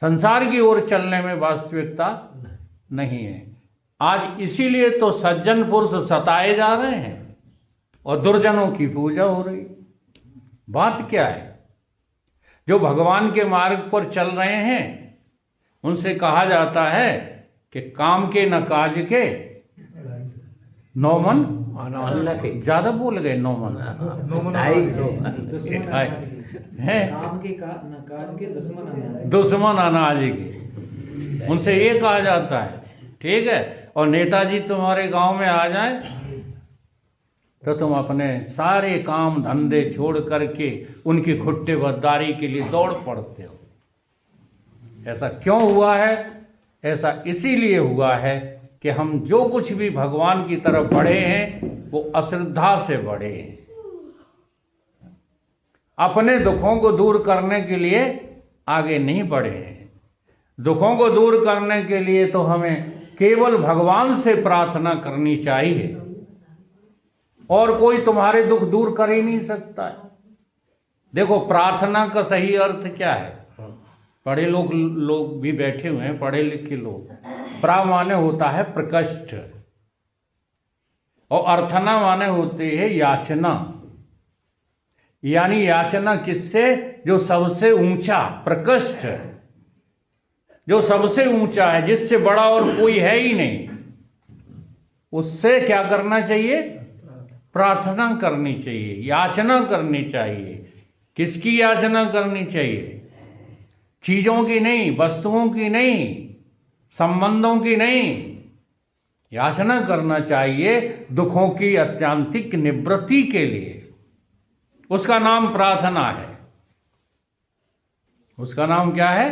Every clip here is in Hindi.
संसार की ओर चलने में वास्तविकता नहीं है। आज इसीलिए तो सज्जन पुरुष सताए जा रहे हैं और दुर्जनों की पूजा हो रही। बात क्या है? जो भगवान के मार्ग पर चल रहे हैं उनसे कहा जाता है कि काम के न काज के नौ मन ज्यादा बोल गए, नौ मन है काम के न काज के दुश्मन अनाज के, उनसे ये कहा जाता है। ठीक है, और नेताजी तुम्हारे गांव में आ जाए तो तुम अपने सारे काम धंधे छोड़ करके उनकी घुट्टे बद्दारी के लिए दौड़ पड़ते हो। ऐसा क्यों हुआ है? ऐसा इसीलिए हुआ है कि हम जो कुछ भी भगवान की तरफ बढ़े हैं वो अश्रद्धा से बढ़े हैं। अपने दुखों को दूर करने के लिए आगे नहीं बढ़े हैं। दुखों को दूर करने के लिए तो हमें केवल भगवान से प्रार्थना करनी चाहिए, और कोई तुम्हारे दुख दूर कर ही नहीं सकता है। देखो, प्रार्थना का सही अर्थ क्या है? पढ़े लोग भी बैठे हुए हैं, पढ़े लिखे लोग। प्रा माने होता है प्रकृष्ट, और अर्थना माने होते है याचना। यानी याचना किससे? जो सबसे ऊंचा, प्रकृष्ट, जो सबसे ऊंचा है, जिससे बड़ा और कोई है ही नहीं, उससे क्या करना चाहिए? प्रार्थना करनी चाहिए, याचना करनी चाहिए। किसकी याचना करनी चाहिए? चीजों की नहीं, वस्तुओं की नहीं, संबंधों की नहीं। याचना करना चाहिए दुखों की अत्यंतिक निवृत्ति के लिए। उसका नाम प्रार्थना है। उसका नाम क्या है?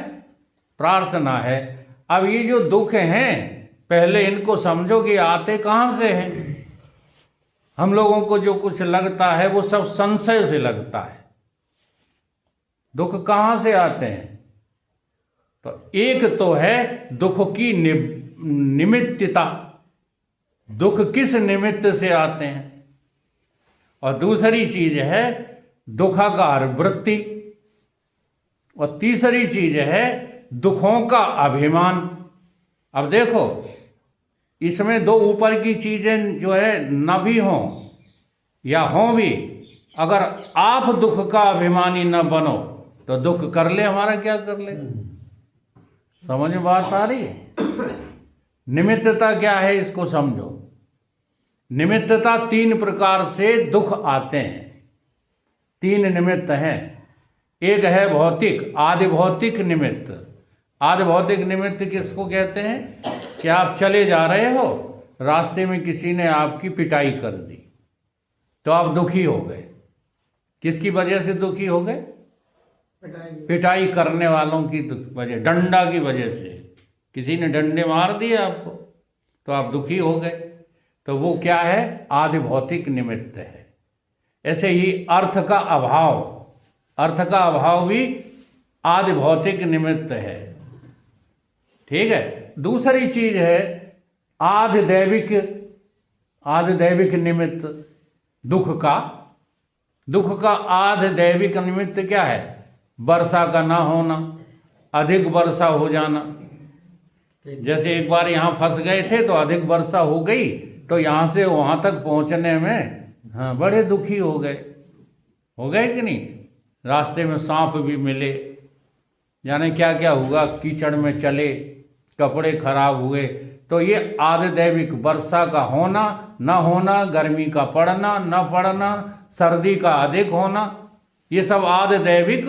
प्रार्थना है। अब ये जो दुख हैं, पहले इनको समझो कि आते कहां से हैं। हम लोगों को जो कुछ लगता है वो सब संशय से लगता है। दुख कहां से आते हैं? तो एक तो है दुख की निमित्तता, दुख किस निमित्त से आते हैं, और दूसरी चीज है दुखाकार वृत्ति, और तीसरी चीज है दुखों का अभिमान। अब देखो, इसमें दो ऊपर की चीजें जो है न भी हों या हों भी, अगर आप दुख का अभिमानी न बनो तो दुख कर ले हमारा क्या कर ले। समझ में बात आ रही है? निमित्तता क्या है इसको समझो। निमित्तता तीन प्रकार से दुख आते हैं। तीन निमित्त हैं। एक है भौतिक, आदि भौतिक निमित्त। आदि भौतिक निमित्त किसको कहते हैं? कि आप चले जा रहे हो, रास्ते में किसी ने आपकी पिटाई कर दी तो आप दुखी हो गए। किसकी वजह से दुखी हो गए? पिटाई करने वालों की वजह, डंडा की वजह से। किसी ने डंडे मार दिए आपको तो आप दुखी हो गए। तो वो क्या है? आदि भौतिक निमित्त है। ऐसे ही अर्थ का अभाव, अर्थ का अभाव भी आदि भौतिक निमित्त है। ठीक है। दूसरी चीज है आदि दैविक, आदि दैविक निमित्त दुख का। दुख का आदि दैविक निमित्त क्या है? वर्षा का ना होना, अधिक वर्षा हो जाना। जैसे एक बार यहाँ फंस गए थे तो अधिक वर्षा हो गई तो यहाँ से वहाँ तक पहुँचने में बड़े दुखी हो गए कि नहीं? रास्ते में सांप भी मिले, जाने क्या क्या हुआ, कीचड़ में चले, कपड़े खराब हुए। तो ये आदि दैविक, वर्षा का होना न होना, गर्मी का पड़ना न पड़ना, सर्दी का अधिक होना, ये सब आदि दैविक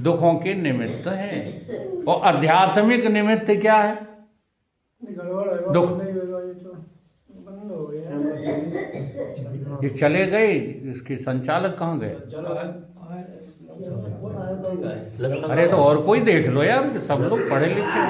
दुखों के निमित्त हैं। और आध्यात्मिक निमित्त क्या है? दुख। ये चले गए, इसके संचालक कहाँ गए? अरे तो और कोई देख लो यार, सब लोग पढ़े लिखे।